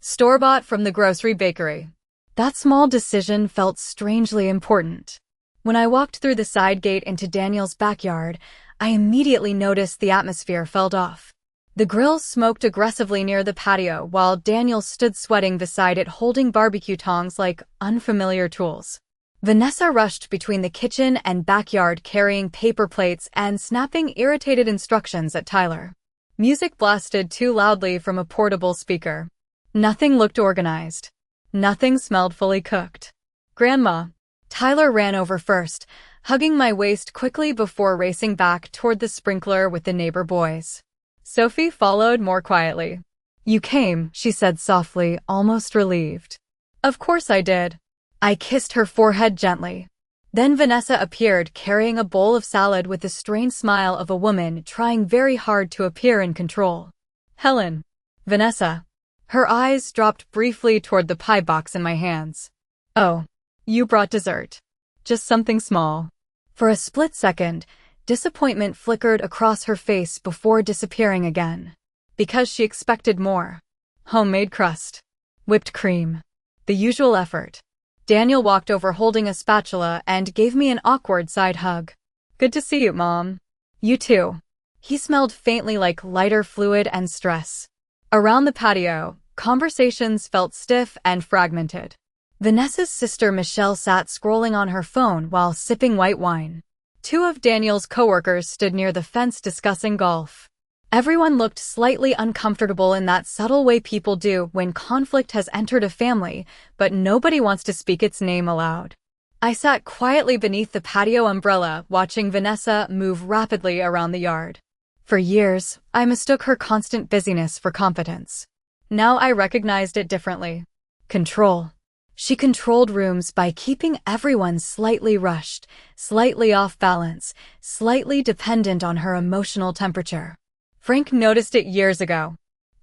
Store-bought from the grocery bakery. That small decision felt strangely important. When I walked through the side gate into Daniel's backyard, I immediately noticed the atmosphere felt off. The grill smoked aggressively near the patio while Daniel stood sweating beside it holding barbecue tongs like unfamiliar tools. Vanessa rushed between the kitchen and backyard carrying paper plates and snapping irritated instructions at Tyler. Music blasted too loudly from a portable speaker. Nothing looked organized. Nothing smelled fully cooked. Grandma. Tyler ran over first, hugging my waist quickly before racing back toward the sprinkler with the neighbor boys. Sophie followed more quietly. You came, she said softly, almost relieved. Of course I did. I kissed her forehead gently. Then Vanessa appeared carrying a bowl of salad with the strained smile of a woman trying very hard to appear in control. Helen. Vanessa. Her eyes dropped briefly toward the pie box in my hands. Oh, you brought dessert. Just something small. For a split second, disappointment flickered across her face before disappearing again. Because she expected more. Homemade crust. Whipped cream. The usual effort. Daniel walked over holding a spatula and gave me an awkward side hug. Good to see you, Mom. You too. He smelled faintly like lighter fluid and stress. Around the patio, conversations felt stiff and fragmented. Vanessa's sister Michelle sat scrolling on her phone while sipping white wine. Two of Daniel's coworkers stood near the fence discussing golf. Everyone looked slightly uncomfortable in that subtle way people do when conflict has entered a family, but nobody wants to speak its name aloud. I sat quietly beneath the patio umbrella, watching Vanessa move rapidly around the yard. For years, I mistook her constant busyness for competence. Now I recognized it differently. Control. She controlled rooms by keeping everyone slightly rushed, slightly off balance, slightly dependent on her emotional temperature. Frank noticed it years ago.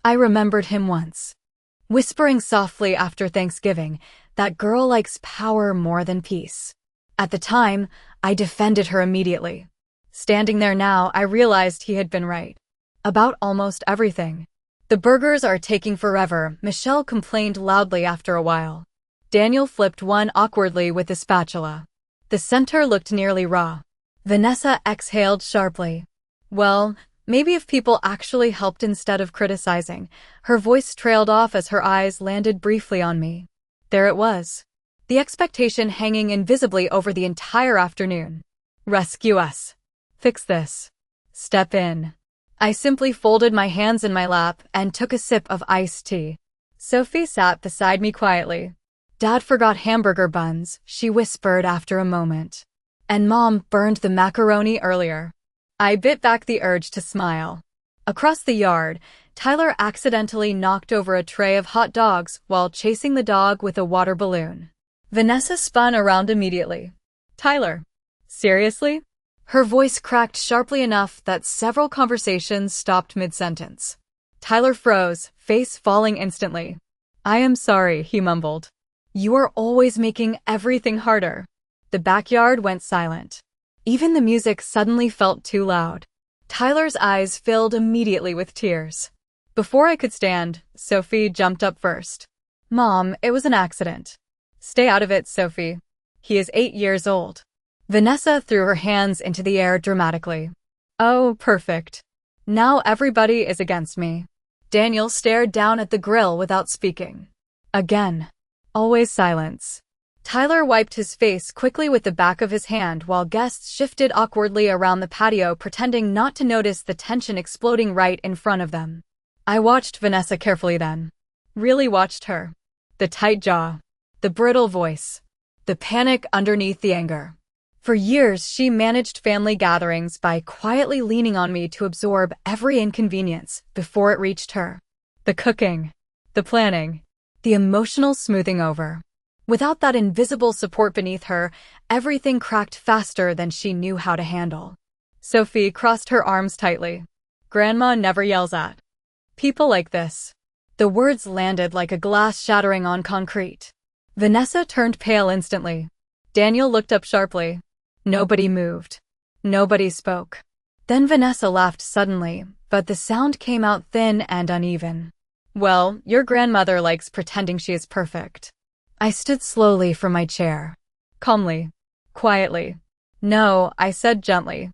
I remembered him once. Whispering softly after Thanksgiving, that girl likes power more than peace. At the time, I defended her immediately. Standing there now, I realized he had been right. About almost everything. The burgers are taking forever, Michelle complained loudly after a while. Daniel flipped one awkwardly with the spatula. The center looked nearly raw. Vanessa exhaled sharply. Well, maybe if people actually helped instead of criticizing. Her voice trailed off as her eyes landed briefly on me. There it was. The expectation hanging invisibly over the entire afternoon. Rescue us. Fix this. Step in. I simply folded my hands in my lap and took a sip of iced tea. Sophie sat beside me quietly. Dad forgot hamburger buns, she whispered after a moment. And Mom burned the macaroni earlier. I bit back the urge to smile. Across the yard, Tyler accidentally knocked over a tray of hot dogs while chasing the dog with a water balloon. Vanessa spun around immediately. Tyler. Seriously? Her voice cracked sharply enough that several conversations stopped mid-sentence. Tyler froze, face falling instantly. I am sorry, he mumbled. You are always making everything harder. The backyard went silent. Even the music suddenly felt too loud. Tyler's eyes filled immediately with tears. Before I could stand, Sophie jumped up first. Mom, it was an accident. Stay out of it, Sophie. He is 8 years old. Vanessa threw her hands into the air dramatically. Oh, perfect. Now everybody is against me. Daniel stared down at the grill without speaking. Again. Always silence. Tyler wiped his face quickly with the back of his hand while guests shifted awkwardly around the patio pretending not to notice the tension exploding right in front of them. I watched Vanessa carefully then. Really watched her. The tight jaw. The brittle voice. The panic underneath the anger. For years, she managed family gatherings by quietly leaning on me to absorb every inconvenience before it reached her. The cooking. The planning. The emotional smoothing over. Without that invisible support beneath her, everything cracked faster than she knew how to handle. Sophie crossed her arms tightly. Grandma never yells at people like this. The words landed like a glass shattering on concrete. Vanessa turned pale instantly. Daniel looked up sharply. Nobody moved. Nobody spoke. Then Vanessa laughed suddenly, but the sound came out thin and uneven. Well, your grandmother likes pretending she is perfect. I stood slowly from my chair. Calmly. Quietly. No, I said gently.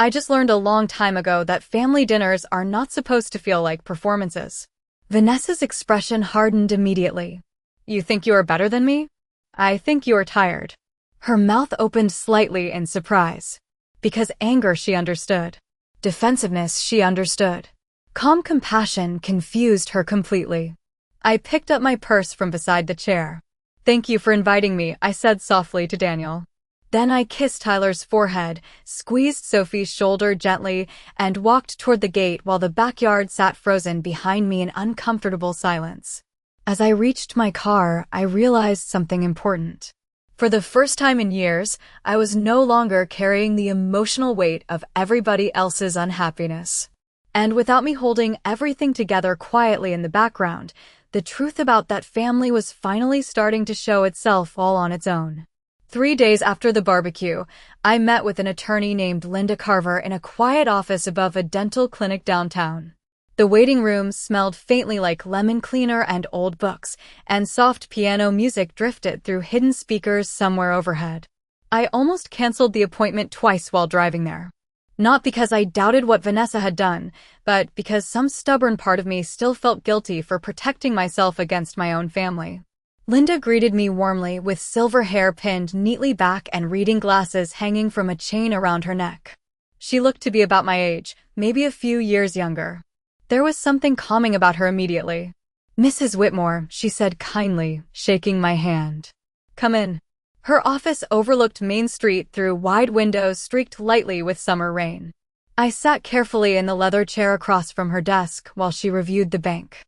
I just learned a long time ago that family dinners are not supposed to feel like performances. Vanessa's expression hardened immediately. You think you are better than me? I think you are tired. Her mouth opened slightly in surprise. Because anger she understood. Defensiveness she understood. Calm compassion confused her completely. I picked up my purse from beside the chair. Thank you for inviting me, I said softly to Daniel. Then I kissed Tyler's forehead, squeezed Sophie's shoulder gently, and walked toward the gate while the backyard sat frozen behind me in uncomfortable silence. As I reached my car, I realized something important. For the first time in years, I was no longer carrying the emotional weight of everybody else's unhappiness. And without me holding everything together quietly in the background, the truth about that family was finally starting to show itself all on its own. 3 days after the barbecue, I met with an attorney named Linda Carver in a quiet office above a dental clinic downtown. The waiting room smelled faintly like lemon cleaner and old books, and soft piano music drifted through hidden speakers somewhere overhead. I almost canceled the appointment twice while driving there. Not because I doubted what Vanessa had done, but because some stubborn part of me still felt guilty for protecting myself against my own family. Linda greeted me warmly with silver hair pinned neatly back and reading glasses hanging from a chain around her neck. She looked to be about my age, maybe a few years younger. There was something calming about her immediately. Mrs. Whitmore, she said kindly, shaking my hand. Come in. Her office overlooked Main Street through wide windows streaked lightly with summer rain. I sat carefully in the leather chair across from her desk while she reviewed the bank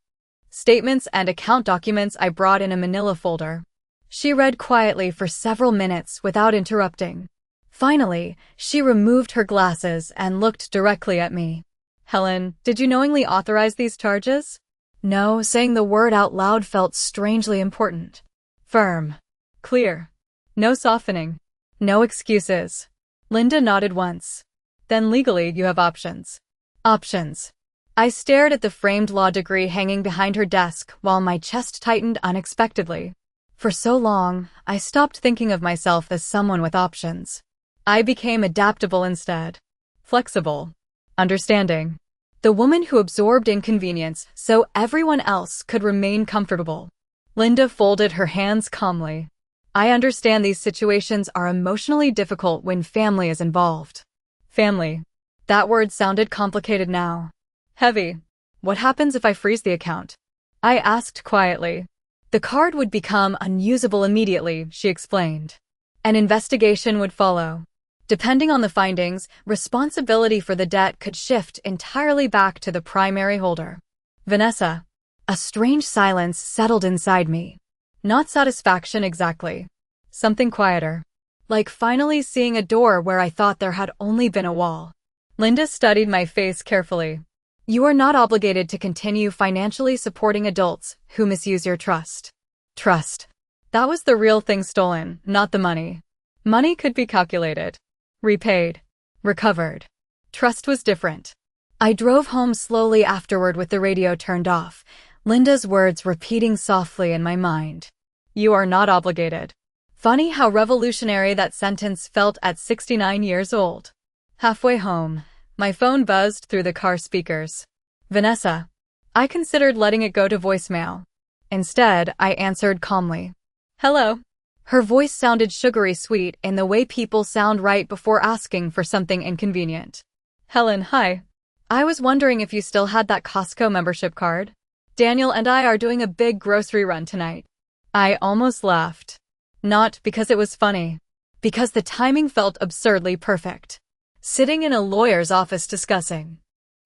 statements and account documents I brought in a manila folder. She read quietly for several minutes without interrupting. Finally, she removed her glasses and looked directly at me. Helen, did you knowingly authorize these charges? No, saying the word out loud felt strangely important. Firm. Clear. No softening. No excuses. Linda nodded once. Then legally you have options. Options. I stared at the framed law degree hanging behind her desk while my chest tightened unexpectedly. For so long, I stopped thinking of myself as someone with options. I became adaptable instead. Flexible. Understanding. The woman who absorbed inconvenience so everyone else could remain comfortable. Linda folded her hands calmly. I understand these situations are emotionally difficult when family is involved. Family. That word sounded complicated now. Heavy. What happens if I freeze the account? I asked quietly. The card would become unusable immediately, she explained. An investigation would follow. Depending on the findings, responsibility for the debt could shift entirely back to the primary holder. Vanessa. A strange silence settled inside me. Not satisfaction exactly. Something quieter. Like finally seeing a door where I thought there had only been a wall. Linda studied my face carefully. You are not obligated to continue financially supporting adults who misuse your trust. Trust. That was the real thing stolen, not the money. Money could be calculated. Repaid. Recovered. Trust was different. I drove home slowly afterward with the radio turned off, Linda's words repeating softly in my mind. You are not obligated. Funny how revolutionary that sentence felt at 69 years old. Halfway home, my phone buzzed through the car speakers. Vanessa. I considered letting it go to voicemail. Instead, I answered calmly. Hello. Her voice sounded sugary sweet in the way people sound right before asking for something inconvenient. Helen, hi. I was wondering if you still had that Costco membership card. Daniel and I are doing a big grocery run tonight. I almost laughed. Not because it was funny. Because the timing felt absurdly perfect. Sitting in a lawyer's office discussing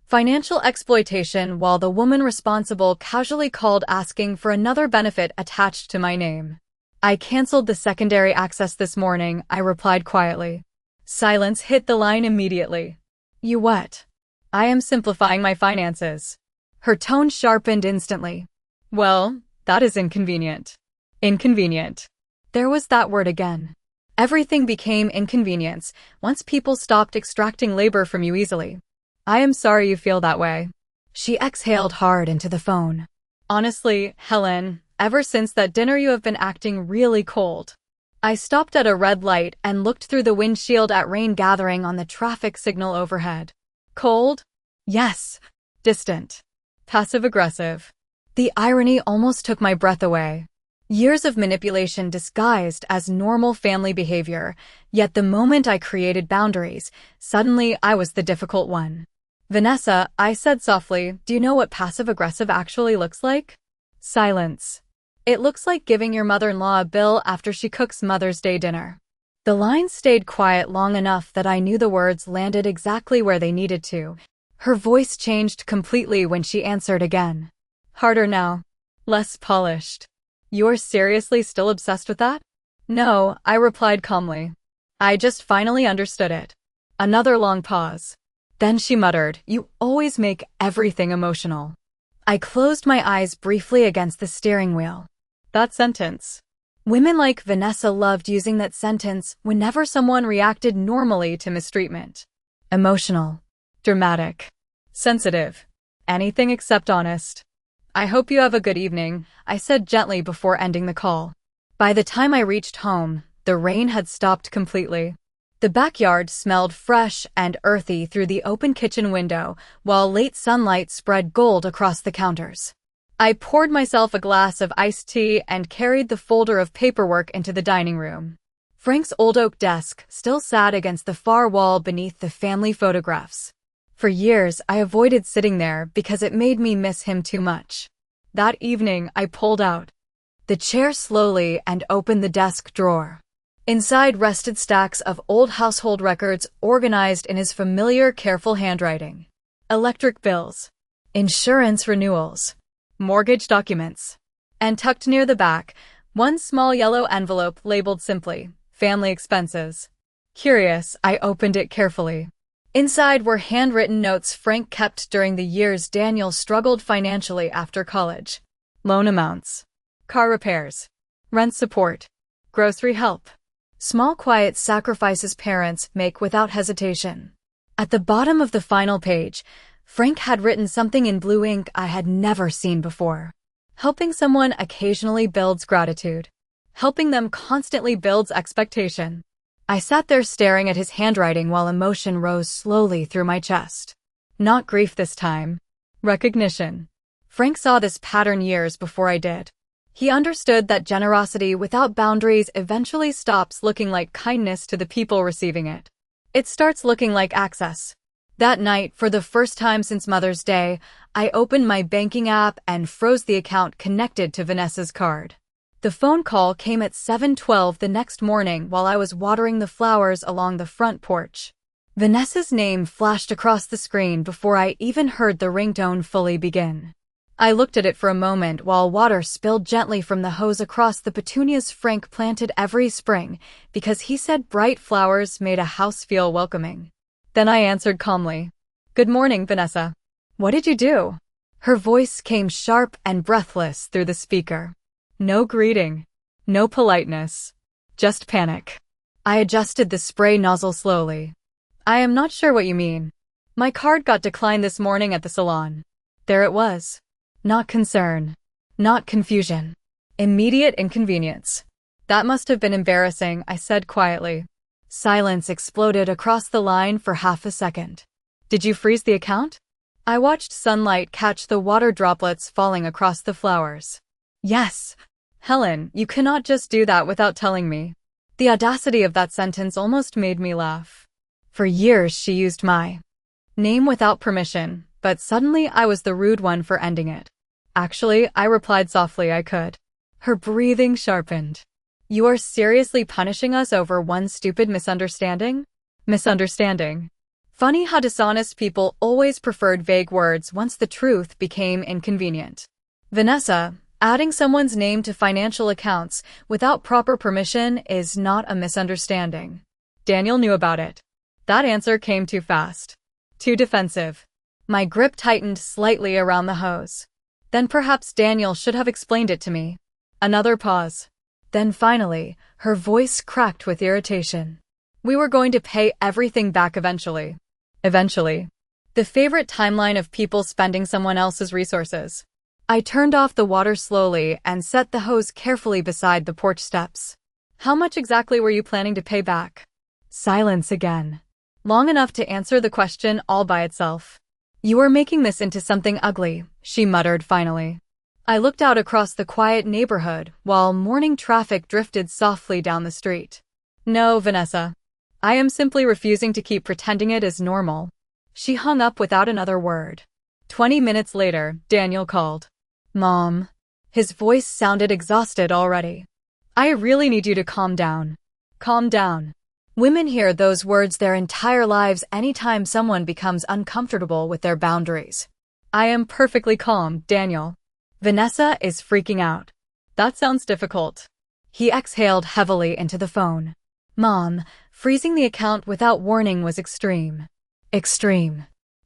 Financial exploitation, while the woman responsible casually called asking for another benefit attached to my name. I canceled the secondary access this morning, I replied quietly. Silence hit the line immediately. You what? I am simplifying my finances. Her tone sharpened instantly. Well, that is inconvenient. Inconvenient. There was that word again. Everything became inconvenience once people stopped extracting labor from you easily. I am sorry you feel that way. She exhaled hard into the phone. Honestly, Helen, ever since that dinner you have been acting really cold. I stopped at a red light and looked through the windshield at rain gathering on the traffic signal overhead. Cold? Yes. Distant. Passive-aggressive. The irony almost took my breath away. Years of manipulation disguised as normal family behavior, yet the moment I created boundaries, suddenly I was the difficult one. Vanessa, I said softly, do you know what passive-aggressive actually looks like? Silence. It looks like giving your mother-in-law a bill after she cooks Mother's Day dinner. The lines stayed quiet long enough that I knew the words landed exactly where they needed to. Her voice changed completely when she answered again. Harder now. Less polished. You're seriously still obsessed with that? No, I replied calmly. I just finally understood it. Another long pause. Then she muttered, you always make everything emotional. I closed my eyes briefly against the steering wheel. That sentence. Women like Vanessa loved using that sentence whenever someone reacted normally to mistreatment. Emotional. Dramatic. Sensitive. Anything except honest. I hope you have a good evening, I said gently before ending the call. By the time I reached home, the rain had stopped completely. The backyard smelled fresh and earthy through the open kitchen window, while late sunlight spread gold across the counters. I poured myself a glass of iced tea and carried the folder of paperwork into the dining room. Frank's old oak desk still sat against the far wall beneath the family photographs. For years, I avoided sitting there because it made me miss him too much. That evening, I pulled out the chair slowly and opened the desk drawer. Inside rested stacks of old household records organized in his familiar, careful handwriting. Electric bills, insurance renewals, mortgage documents, and tucked near the back, one small yellow envelope labeled simply, family expenses. Curious, I opened it carefully. Inside were handwritten notes Frank kept during the years Daniel struggled financially after college. Loan amounts, car repairs, rent support, grocery help. Small quiet sacrifices parents make without hesitation. At the bottom of the final page, Frank had written something in blue ink I had never seen before. Helping someone occasionally builds gratitude. Helping them constantly builds expectation. I sat there staring at his handwriting while emotion rose slowly through my chest. Not grief this time. Recognition. Frank saw this pattern years before I did. He understood that generosity without boundaries eventually stops looking like kindness to the people receiving it. It starts looking like access. That night, for the first time since Mother's Day, I opened my banking app and froze the account connected to Vanessa's card. The phone call came at 7:12 the next morning while I was watering the flowers along the front porch. Vanessa's name flashed across the screen before I even heard the ringtone fully begin. I looked at it for a moment while water spilled gently from the hose across the petunias Frank planted every spring because he said bright flowers made a house feel welcoming. Then I answered calmly. Good morning, Vanessa. What did you do? Her voice came sharp and breathless through the speaker. No greeting. No politeness. Just panic. I adjusted the spray nozzle slowly. I am not sure what you mean. My card got declined this morning at the salon. There it was. Not concern. Not confusion. Immediate inconvenience. That must have been embarrassing, I said quietly. Silence exploded across the line for half a second. Did you freeze the account? I watched sunlight catch the water droplets falling across the flowers. Yes. Helen, you cannot just do that without telling me. The audacity of that sentence almost made me laugh. For years she used my name without permission, but suddenly I was the rude one for ending it. Actually, I replied softly I could. Her breathing sharpened. You are seriously punishing us over one stupid misunderstanding? Misunderstanding. Funny how dishonest people always preferred vague words once the truth became inconvenient. Vanessa, adding someone's name to financial accounts without proper permission is not a misunderstanding. Daniel knew about it. That answer came too fast. Too defensive. My grip tightened slightly around the hose. Then perhaps Daniel should have explained it to me. Another pause. Then finally, her voice cracked with irritation. We were going to pay everything back eventually. Eventually. The favorite timeline of people spending someone else's resources. I turned off the water slowly and set the hose carefully beside the porch steps. How much exactly were you planning to pay back? Silence again. Long enough to answer the question all by itself. You are making this into something ugly, she muttered finally. I looked out across the quiet neighborhood while morning traffic drifted softly down the street. No, Vanessa. I am simply refusing to keep pretending it is normal. She hung up without another word. 20 minutes later, Daniel called. Mom. His voice sounded exhausted already. I really need you to calm down. Calm down. Women hear those words their entire lives anytime someone becomes uncomfortable with their boundaries. I am perfectly calm, Daniel. Vanessa is freaking out. That sounds difficult. He exhaled heavily into the phone. Mom, freezing the account without warning was extreme. Extreme.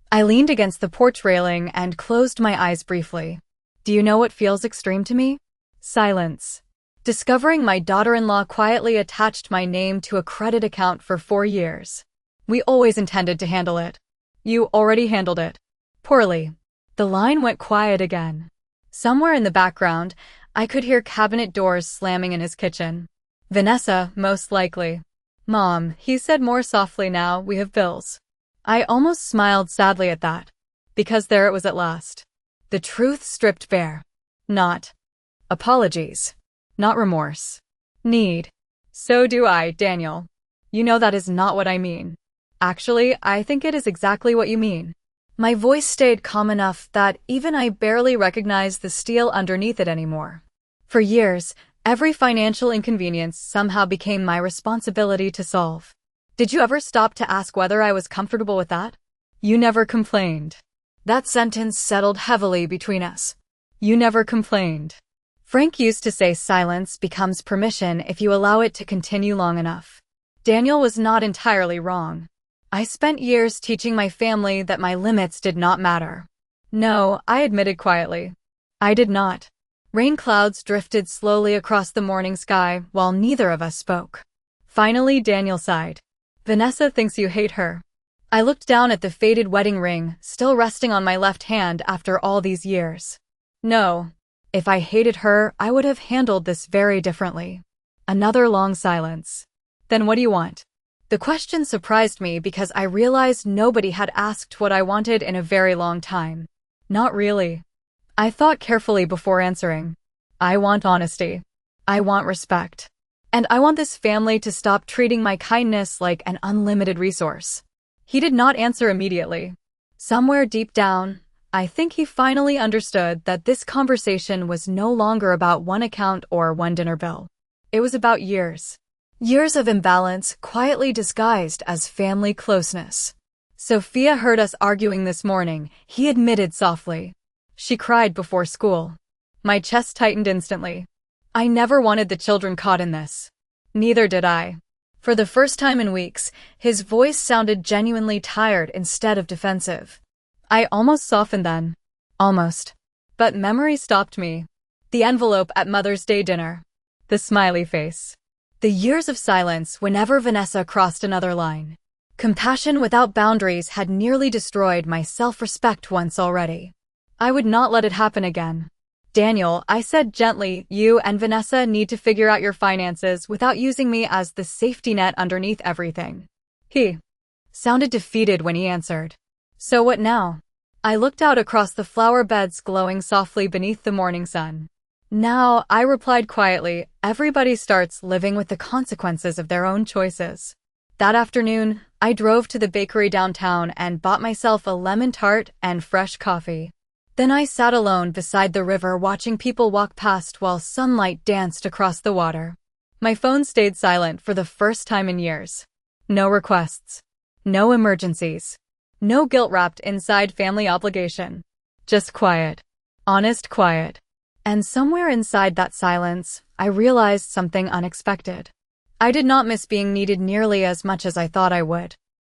I leaned against the porch railing and closed my eyes briefly. Do you know what feels extreme to me? Silence. Discovering my daughter-in-law quietly attached my name to a credit account for 4 years. We always intended to handle it. You already handled it. Poorly. The line went quiet again. Somewhere in the background, I could hear cabinet doors slamming in his kitchen. Vanessa, most likely. Mom, he said more softly, now we have bills. I almost smiled sadly at that. Because there it was at last. The truth stripped bare. Not apologies. Not remorse. Need. So do I, Daniel. You know that is not what I mean. Actually, I think it is exactly what you mean. My voice stayed calm enough that even I barely recognized the steel underneath it anymore. For years, every financial inconvenience somehow became my responsibility to solve. Did you ever stop to ask whether I was comfortable with that? You never complained. That sentence settled heavily between us. You never complained. Frank used to say silence becomes permission if you allow it to continue long enough. Daniel was not entirely wrong. I spent years teaching my family that my limits did not matter. No, I admitted quietly. I did not. Rain clouds drifted slowly across the morning sky while neither of us spoke. Finally, Daniel sighed. Vanessa thinks you hate her. I looked down at the faded wedding ring, still resting on my left hand after all these years. No. If I hated her, I would have handled this very differently. Another long silence. Then what do you want? The question surprised me because I realized nobody had asked what I wanted in a very long time. Not really. I thought carefully before answering. I want honesty. I want respect. And I want this family to stop treating my kindness like an unlimited resource. He did not answer immediately. Somewhere deep down, I think he finally understood that this conversation was no longer about one account or one dinner bill. It was about years. Years of imbalance quietly disguised as family closeness. Sophia heard us arguing this morning, he admitted softly. She cried before school. My chest tightened instantly. I never wanted the children caught in this. Neither did I. For the first time in weeks, his voice sounded genuinely tired instead of defensive. I almost softened then. Almost. But memory stopped me. The envelope at Mother's Day dinner. The smiley face. The years of silence whenever Vanessa crossed another line. Compassion without boundaries had nearly destroyed my self-respect once already. I would not let it happen again. Daniel, I said gently, you and Vanessa need to figure out your finances without using me as the safety net underneath everything. He sounded defeated when he answered. So what now? I looked out across the flower beds glowing softly beneath the morning sun. Now, I replied quietly, everybody starts living with the consequences of their own choices. That afternoon, I drove to the bakery downtown and bought myself a lemon tart and fresh coffee. Then I sat alone beside the river watching people walk past while sunlight danced across the water. My phone stayed silent for the first time in years. No requests. No emergencies. No guilt wrapped inside family obligation. Just quiet. Honest quiet. And somewhere inside that silence, I realized something unexpected. I did not miss being needed nearly as much as I thought I would.